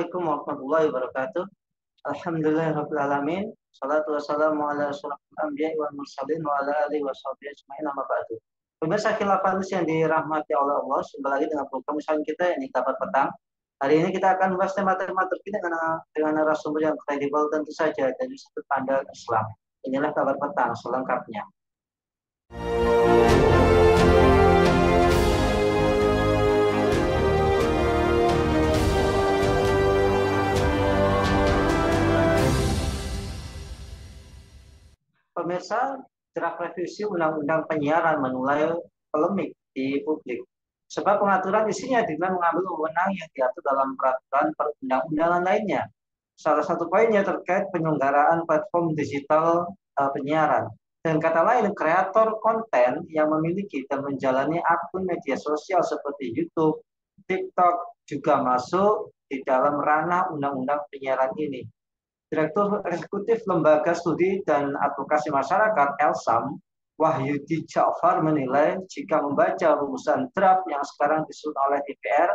Assalamualaikum warahmatullahi wabarakatuh. Alhamdulillahirrahmanirrahim. Salatu wassalamu ala asyrafil anbiya'i wal mursalin wa ala alihi wa sahbihi ajma'in amma ba'du. Pemirsa Khilafah yang dirahmati oleh Allah, kembali lagi dengan program usaha kita ini kabar petang. Hari ini kita akan membahas tema-tema terkini dengan narasumber yang kredibel tentu saja dari sudut pandang Islam. Inilah kabar petang selengkapnya. Pemirsa, draft revisi Undang-Undang Penyiaran menuai polemik di publik. Sebab pengaturan isinya dengan mengambil wewenang yang diatur dalam peraturan perundang-undangan lainnya. Salah satu poinnya terkait penyelenggaraan platform digital penyiaran. Dan kata lain, kreator konten yang memiliki dan menjalani akun media sosial seperti YouTube, TikTok juga masuk di dalam ranah undang-undang penyiaran ini. Direktur Eksekutif Lembaga Studi dan Advokasi Masyarakat (LSAM), Wahyudi Ja'far menilai jika membaca rumusan draft yang sekarang disusun oleh DPR,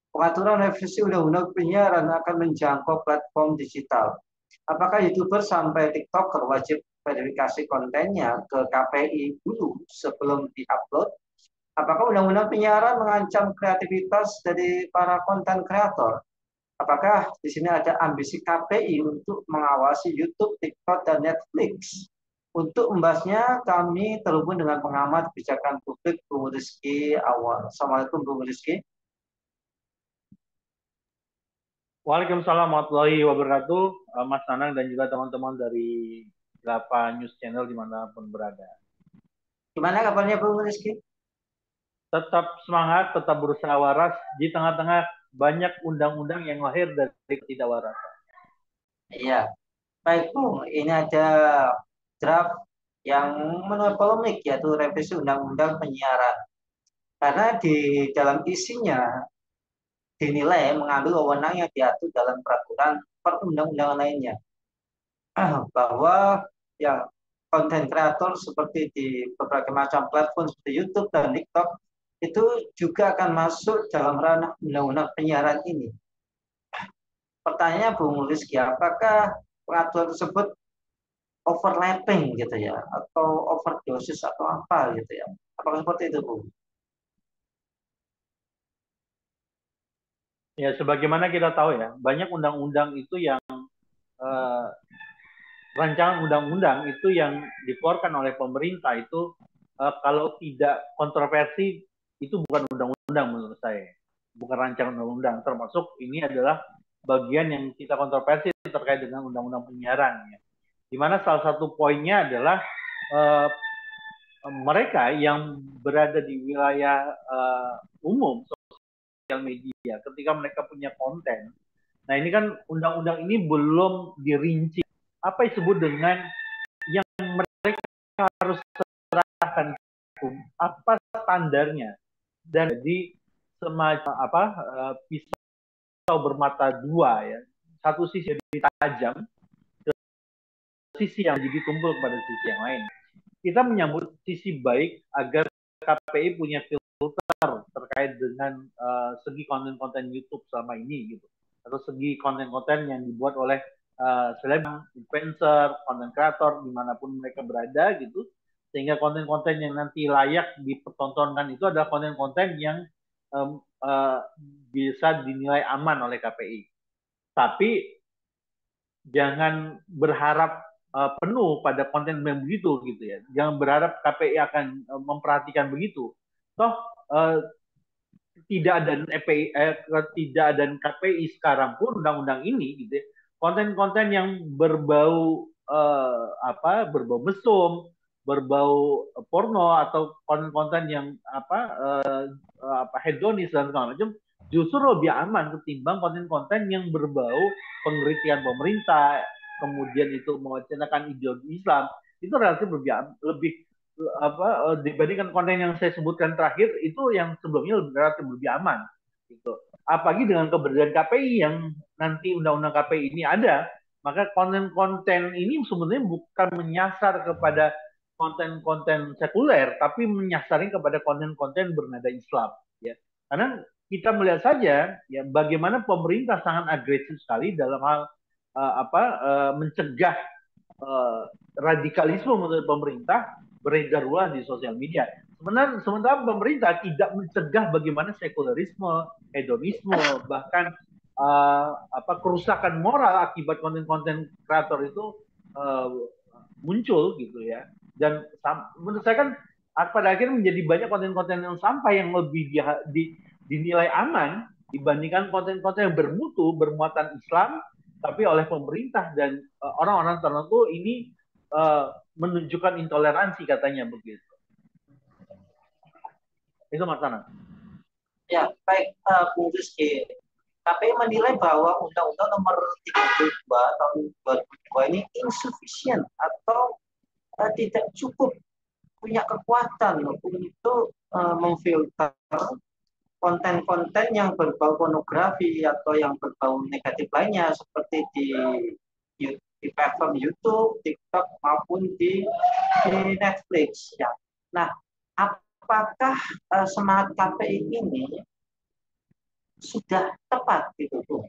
pengaturan revisi Undang-Undang Penyiaran akan menjangkau platform digital. Apakah YouTuber sampai TikToker wajib verifikasi kontennya ke KPI dulu sebelum diupload? Apakah Undang-Undang Penyiaran mengancam kreativitas dari para konten kreator? Apakah di sini ada ambisi KPI untuk mengawasi YouTube, TikTok, dan Netflix? Untuk membahasnya, kami terhubung dengan pengamat kebijakan publik, Bung Rizky Awal. Assalamualaikum, Bung Rizky. Waalaikumsalam warahmatullahi wabarakatuh, Mas Nanang dan juga teman-teman dari Khilafah News Channel dimanapun berada. Gimana kabarnya, Bung Rizky? Tetap semangat, tetap berusaha waras di tengah-tengah banyak undang-undang yang lahir dari ketidakwarasan. Iya, baik Bung. Ini ada draft yang menuai polemik, yaitu revisi Undang-Undang Penyiaran. Karena di dalam isinya dinilai mengambil wewenang yang diatur dalam peraturan perundang-undangan lainnya. Bahwa ya konten kreator seperti di berbagai macam platform seperti YouTube dan TikTok itu juga akan masuk dalam ranah undang-undang penyiaran ini. Pertanyaannya Bung Rizky, apakah peraturan tersebut overlapping gitu ya, atau overdosis atau apa gitu ya? Apakah seperti itu, Bung? Ya, sebagaimana kita tahu ya, banyak undang-undang itu yang rancangan undang-undang itu yang dikeluarkan oleh pemerintah itu kalau tidak kontroversi itu bukan undang-undang menurut saya, bukan rancangan undang-undang. Termasuk ini adalah bagian yang kita kontroversi terkait dengan undang-undang penyiaran. Ya. Di mana salah satu poinnya adalah mereka yang berada di wilayah umum sosial media, ketika mereka punya konten. Nah ini kan undang-undang ini belum dirinci apa yang disebut dengan yang mereka harus serahkan hukum, apa standarnya, dan jadi semacam apa pisau bermata dua ya, satu sisi jadi tajam, sisi yang jadi tumpul kepada sisi yang lain. Kita menyambut sisi baik agar KPI punya filter terkait dengan segi konten-konten YouTube selama ini gitu, atau segi konten-konten yang dibuat oleh selebgram, influencer, konten kreator dimanapun mereka berada gitu, sehingga konten-konten yang nanti layak dipertontonkan itu adalah konten-konten yang bisa dinilai aman oleh KPI. Tapi jangan berharap penuh pada konten yang begitu gitu ya. Jangan berharap KPI akan memperhatikan begitu. Toh tidak ada KPI sekarang pun undang-undang ini gitu ya. Konten-konten yang berbau berbau mesum, berbau porno atau konten-konten yang hedonis dan segala macam justru lebih aman ketimbang konten-konten yang berbau pengkritik pemerintah, kemudian itu mewacanakan ideologi Islam. Itu relatif lebih dibandingkan konten yang saya sebutkan terakhir itu yang sebelumnya relatif lebih aman gitu. Apalagi dengan keberadaan KPI yang nanti undang-undang KPI ini ada, maka konten-konten ini sebenarnya bukan menyasar kepada konten-konten sekuler, tapi menyasarnya kepada konten-konten bernada Islam ya. Karena kita melihat saja ya bagaimana pemerintah sangat agresif sekali dalam hal mencegah radikalisme menurut pemerintah beredar luas di sosial media. Sementara pemerintah tidak mencegah bagaimana sekularisme, hedonisme, bahkan kerusakan moral akibat konten-konten kreator itu uh, muncul gitu ya. Dan menurut saya kan pada akhirnya menjadi banyak konten-konten yang sampah yang lebih dinilai aman dibandingkan konten-konten yang bermutu, bermuatan Islam, tapi oleh pemerintah dan orang-orang tertentu ini menunjukkan intoleransi katanya begitu. Itu Mas Tanan. Ya, baik Bung Rizky. KPI menilai bahwa Undang-Undang Nomor 32 tahun 2002 ini insufficient atau tidak cukup punya kekuatan untuk memfilter konten-konten yang berbau pornografi atau yang berbau negatif lainnya seperti di platform YouTube, TikTok maupun di Netflix. Ya. Nah, apakah semangat KPI ini sudah tepat gitu tuh?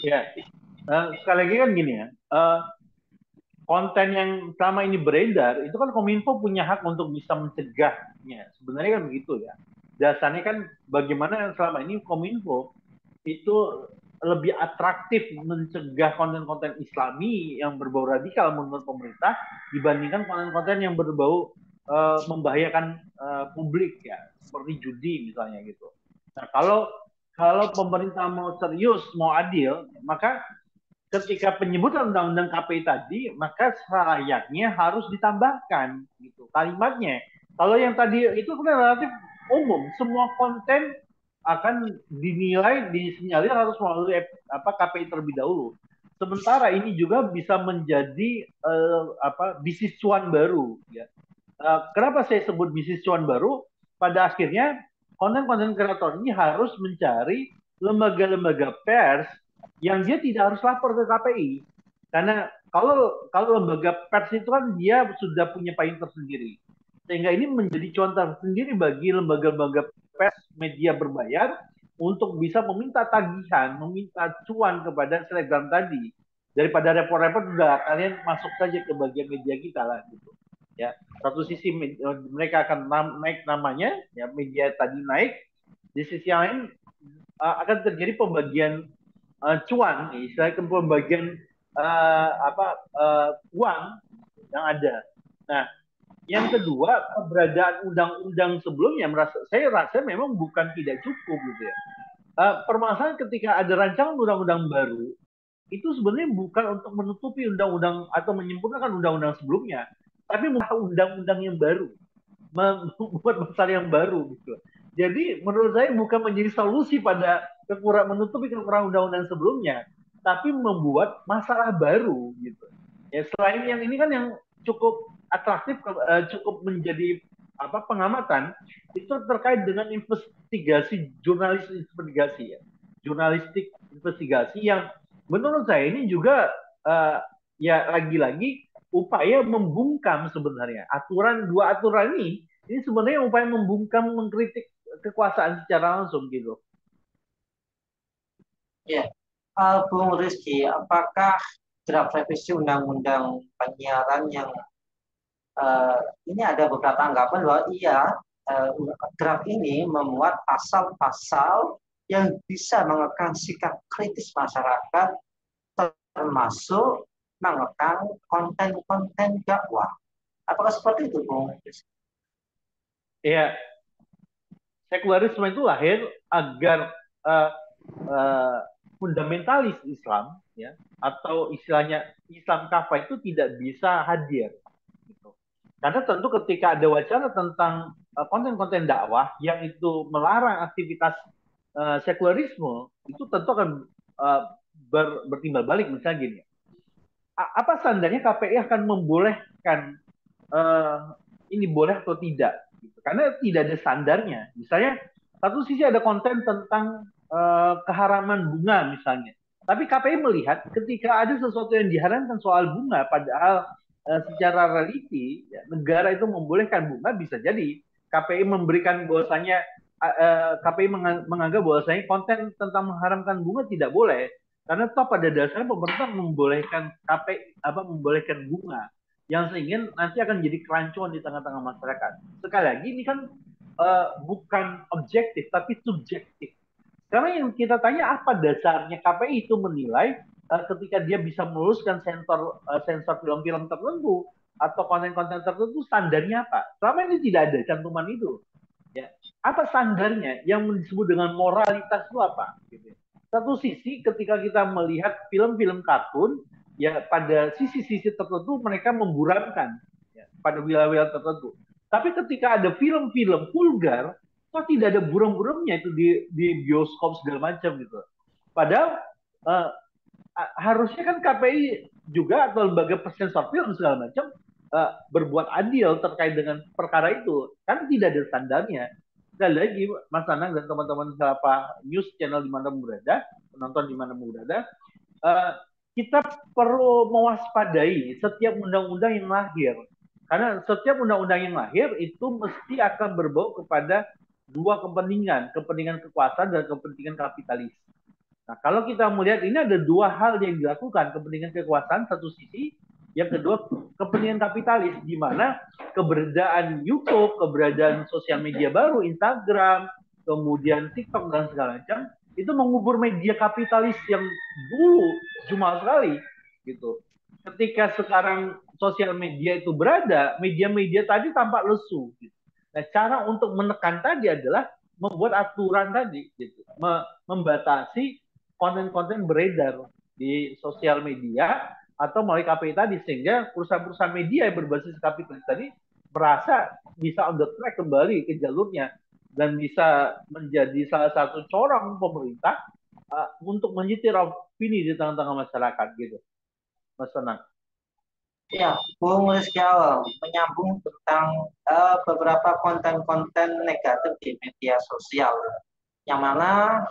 Ya, sekali lagi kan gini ya, konten yang selama ini beredar itu kan Kominfo punya hak untuk bisa mencegahnya. Sebenarnya kan begitu ya. Dasarnya kan bagaimana selama ini Kominfo itu lebih atraktif mencegah konten-konten Islami yang berbau radikal menurut pemerintah dibandingkan konten-konten yang berbau membahayakan publik ya, seperti judi misalnya gitu. Nah, kalau pemerintah mau serius, mau adil, maka ketika penyebutan undang-undang KPI tadi, maka selayaknya harus ditambahkan gitu kalimatnya. Kalau yang tadi itu kan relatif umum, semua konten akan dinilai, disinyalir harus melalui KPI terlebih dahulu. Sementara ini juga bisa menjadi bisnis cuan baru. Ya. Kenapa saya sebut bisnis cuan baru? Pada akhirnya konten-konten kreator ini harus mencari lembaga-lembaga pers yang dia tidak harus lapor ke KPI. Karena kalau lembaga pers itu kan dia sudah punya payung tersendiri. Sehingga ini menjadi contoh sendiri bagi lembaga-lembaga pers media berbayar untuk bisa meminta tagihan, meminta cuan kepada selebgram tadi. Daripada repot-repot udah kalian masuk saja ke bagian media kita lah gitu. Ya, satu sisi mereka akan naik namanya, ya media tadi naik. Di sisi yang lain akan terjadi pembagian cuan, istilahnya pembagian uang yang ada. Nah, yang kedua, keberadaan undang-undang sebelumnya saya rasa memang bukan tidak cukup gitu ya. Permasalahan ketika ada rancangan undang-undang baru, itu sebenarnya bukan untuk menutupi undang-undang atau menyempurnakan undang-undang sebelumnya, tapi undang-undang yang baru, membuat masalah yang baru gitu. Jadi menurut saya bukan menjadi solusi pada menutupi kekurangan undang-undang sebelumnya, tapi membuat masalah baru gitu. Ya selain yang ini kan yang cukup atraktif, cukup menjadi pengamatan itu terkait dengan investigasi jurnalistik investigasi yang menurut saya ini juga ya lagi-lagi upaya membungkam sebenarnya dua aturan ini sebenarnya upaya membungkam mengkritik kekuasaan secara langsung gitu. Ya, Bung Rizky, apakah draft revisi undang-undang penyiaran yang ini ada beberapa anggapan bahwa iya draft ini memuat pasal-pasal yang bisa mengekang sikap kritis masyarakat termasuk mengekang konten-konten dakwah. Apakah seperti itu, Bung? Ya, sekularisme itu lahir agar fundamentalis Islam ya atau istilahnya Islam kafah itu tidak bisa hadir gitu. Karena tentu ketika ada wacana tentang konten-konten dakwah yang itu melarang aktivitas sekularisme itu tentu akan bertimbal balik misalnya gini. Apa standarnya KPI akan membolehkan ini boleh atau tidak? Gitu. Karena tidak ada standarnya. Misalnya satu sisi ada konten tentang keharaman bunga misalnya. Tapi KPI melihat ketika ada sesuatu yang diharamkan soal bunga, padahal secara reality ya, negara itu membolehkan bunga bisa jadi KPI memberikan bahwasanya KPI menganggap bahwasanya konten tentang mengharamkan bunga tidak boleh, karena toh pada dasarnya pemerintah membolehkan membolehkan bunga yang sehingga nanti akan jadi kerancuan di tengah-tengah masyarakat. Sekali lagi ini kan bukan objektif tapi subjektif. Karena yang kita tanya apa dasarnya KPI itu menilai ketika dia bisa meluluskan sensor film-film tertentu atau konten-konten tertentu standarnya apa? Selama ini tidak ada cantuman itu. Ya, apa standarnya yang disebut dengan moralitas itu apa? Gitu. Satu sisi ketika kita melihat film-film kartun, ya pada sisi-sisi tertentu mereka memburamkan ya, pada wilayah-wilayah tertentu. Tapi ketika ada film-film vulgar, kok tidak ada buram-buramnya itu di bioskop segala macam gitu. Padahal uh, harusnya kan KPI juga atau lembaga sensor film segala macam berbuat adil terkait dengan perkara itu. Kan tidak ada standarnya. Sekali lagi, Mas Anang dan teman-teman siapa news channel di mana berada, penonton di mana berada, kita perlu mewaspadai setiap undang-undang yang lahir. Karena setiap undang-undang yang lahir itu mesti akan berbau kepada dua kepentingan, kepentingan kekuasaan dan kepentingan kapitalis. Nah, kalau kita melihat ini ada dua hal yang dilakukan, kepentingan kekuasaan satu sisi, yang kedua kepentingan kapitalis, di mana keberadaan YouTube, keberadaan sosial media baru, Instagram, kemudian TikTok dan segala macam, itu mengubur media kapitalis yang dulu cuma sekali, gitu. Ketika sekarang sosial media itu berada, media-media tadi tampak lesu. Gitu. Nah, cara untuk menekan tadi adalah membuat aturan tadi, gitu, membatasi konten-konten beredar di sosial media atau melalui KPI tadi, sehingga perusahaan-perusahaan media yang berbasis kapitalis tadi merasa bisa on the track kembali ke jalurnya dan bisa menjadi salah satu corong pemerintah untuk menyetir opini di tengah-tengah masyarakat gitu, Mas Tenang. Ya, Bung Rizky Awal menyambung tentang beberapa konten-konten negatif di media sosial, yang mana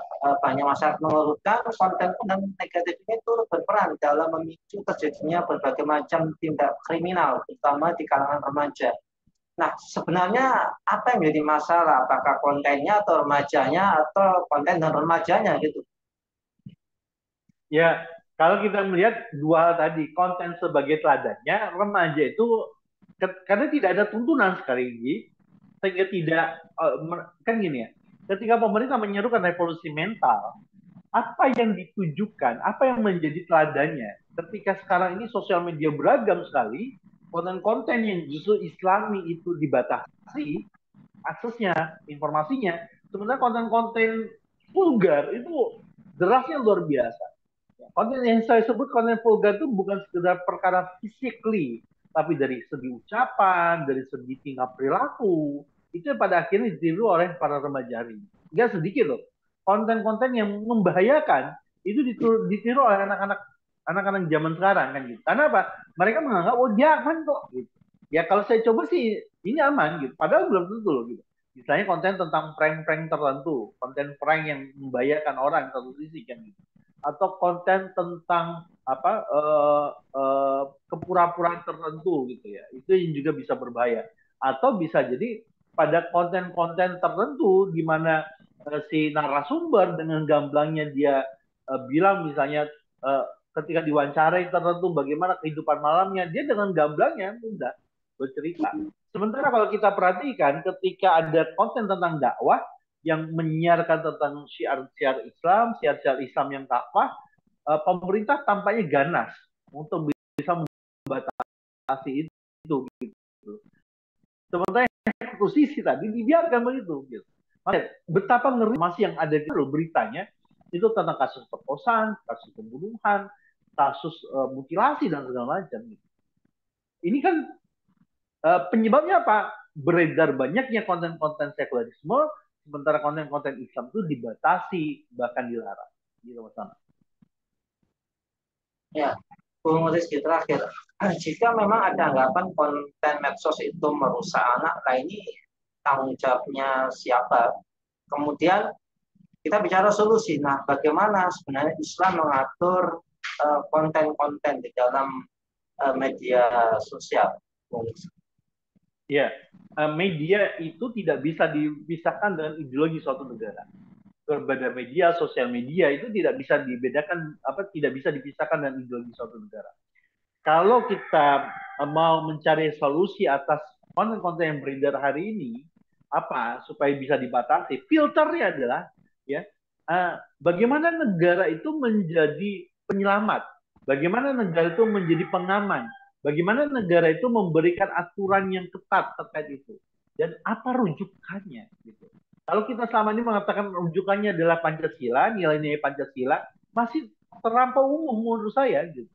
banyak masyarakat mengeluhkan konten-konten negatif ini turut berperan dalam memicu terjadinya berbagai macam tindak kriminal, terutama di kalangan remaja. Nah, sebenarnya apa yang menjadi masalah? Apakah kontennya atau remajanya atau konten dan remajanya gitu? Ya, kalau kita melihat dua hal tadi, konten sebagai teladannya, remaja itu karena tidak ada tuntunan sekali lagi, sehingga tidak kan gini ya. Ketika pemerintah menyerukan revolusi mental, apa yang ditujukan, apa yang menjadi teladannya? Ketika sekarang ini sosial media beragam sekali, konten-konten yang justru Islami itu dibatasi aksesnya, informasinya, sebenarnya konten-konten vulgar itu derasnya luar biasa. Konten yang saya sebut konten vulgar itu bukan sekedar perkara physically, tapi dari segi ucapan, dari segi tingkah perilaku, itu yang pada akhirnya ditiru oleh para remaja hari ini. Nggak sedikit loh. Konten-konten yang membahayakan itu ditiru oleh anak-anak zaman sekarang kan gitu. Karena apa? Mereka menganggap oh dia aman kok gitu. Ya kalau saya coba sih ini aman gitu. Padahal belum tentu loh gitu. Misalnya konten tentang prank-prank tertentu, konten prank yang membahayakan orang satu sisi kan gitu, atau konten tentang kepura-puraan tertentu gitu ya, itu yang juga bisa berbahaya. Atau bisa jadi pada konten-konten tertentu di mana si narasumber dengan gamblangnya dia bilang misalnya ketika diwawancarai tertentu bagaimana kehidupan malamnya, dia dengan gamblangnya mudah bercerita. Sementara kalau kita perhatikan ketika ada konten tentang dakwah yang menyiarkan tentang syiar-syiar Islam, syiar-syiar Islam yang kafah, pemerintah tampaknya ganas untuk bisa membatasi itu. Gitu. Sementara yang satu sisi tadi dibiarkan begitu. Gitu. Betapa ngeri masih yang ada di beritanya itu tentang kasus perkosaan, kasus pembunuhan, kasus mutilasi dan segala macam. Gitu. Ini kan penyebabnya apa? Beredar banyaknya konten-konten sekularisme, sementara konten-konten Islam itu dibatasi bahkan dilarang. Gitu Mas Ana. Ya, Bung Rizky terakhir. Jika memang ada anggapan konten medsos itu merusak anak, nah ini tanggung jawabnya siapa? Kemudian kita bicara solusi. Nah, bagaimana sebenarnya Islam mengatur konten-konten di dalam media sosial? Ya, media itu tidak bisa dipisahkan dengan ideologi suatu negara. Berbeda media, sosial media itu tidak bisa dibedakan, tidak bisa dipisahkan dengan ideologi suatu negara. Kalau kita mau mencari solusi atas konten-konten yang beredar hari ini, apa supaya bisa dibatasi? Filternya adalah ya, bagaimana negara itu menjadi penyelamat, bagaimana negara itu menjadi pengaman, bagaimana negara itu memberikan aturan yang ketat terkait itu, dan apa rujukannya gitu. Kalau kita selama ini mengatakan rujukannya adalah Pancasila, nilai-nilai Pancasila masih terlampau umum menurut saya gitu.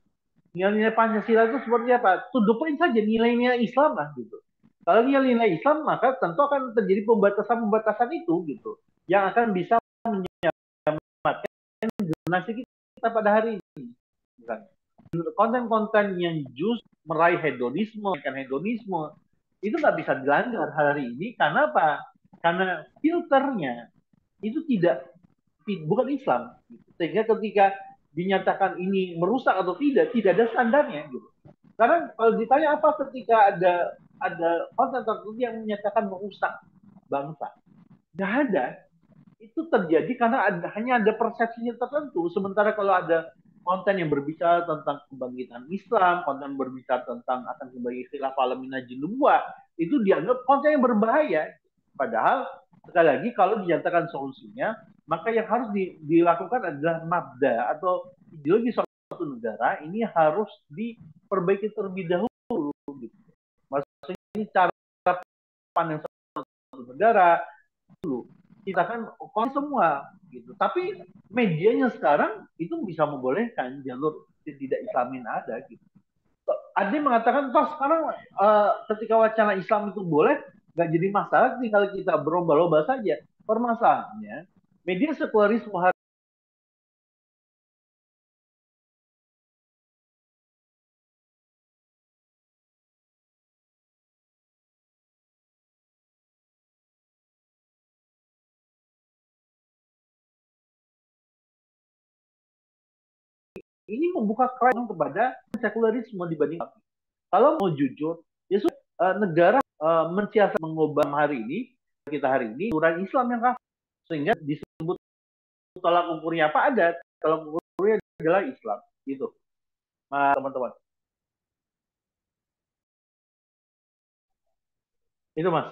Nilai-nilai Pancasila itu seperti apa? To the point saja nilai-nilai Islam lah gitu. Kalau nilai-nilai Islam maka tentu akan terjadi pembatasan-pembatasan itu gitu, yang akan bisa menyelamatkan generasi kita pada hari ini. Konten-konten yang justru meraih hedonisme itu nggak bisa dilanggar hari ini karena apa? Karena filternya itu bukan Islam. Sehingga ketika dinyatakan ini merusak atau tidak ada standarnya gitu. Karena kalau ditanya apa ketika ada konten tertentu yang menyatakan merusak bangsa, nggak ada. Itu terjadi karena hanya ada persepsinya tertentu. Sementara kalau ada konten yang berbicara tentang kebangkitan Islam, konten berbicara tentang akan kembali khilafah alamina jilubwa, itu dianggap konten yang berbahaya. Padahal sekali lagi kalau dinyatakan solusinya, maka yang harus dilakukan adalah mabda atau ideologi suatu negara ini harus diperbaiki terlebih dahulu. Gitu. Maksudnya ini cara pandang suatu negara dulu. Kita kan semua gitu. Tapi medianya sekarang itu bisa membolehkan jalur tidak Islamin ada gitu. Ada yang mengatakan toh sekarang ketika wacana Islam itu boleh nggak jadi masalah tinggal kita berlomba-lomba saja. Permasalahannya media sekularisme hari ini membuka keran kepada sekularisme dibanding kalau mau jujur ya sudah negara mensiasat mengubah hari ini kita hari ini aturan Islam yang kafir sehingga disebut tolak ukurnya apa ada tolak ukurnya adalah Islam gitu teman-teman itu mas.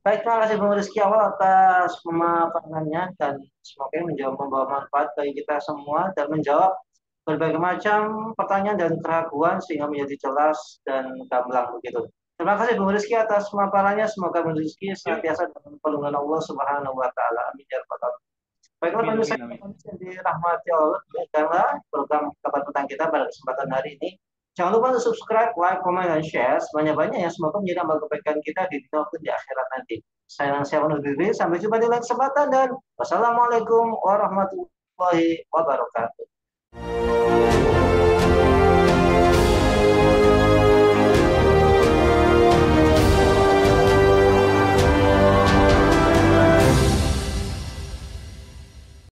Baik, terima kasih Bung Rizky awal atas pemaparannya dan semoga membawa manfaat bagi kita semua dan menjawab berbagai macam pertanyaan dan keraguan sehingga menjadi jelas dan gamblang begitu. Terima kasih Bung Rizky atas pemaparannya. Semoga Bung Rizky senantiasa dalam perlindungan Allah Subhanahu wa taala. Amin ya rabbal alamin. Baiklah pemirsa yang dirahmati Allah, demikianlah program kabar petang kita pada kesempatan hari ini. Jangan lupa untuk subscribe, like, komen, dan share sebanyak-banyaknya. Semoga menjadi amal kebaikan kita di dunia maupun di akhirat nanti. Saya undur diri. Sampai jumpa di lain kesempatan dan wassalamualaikum warahmatullahi wabarakatuh.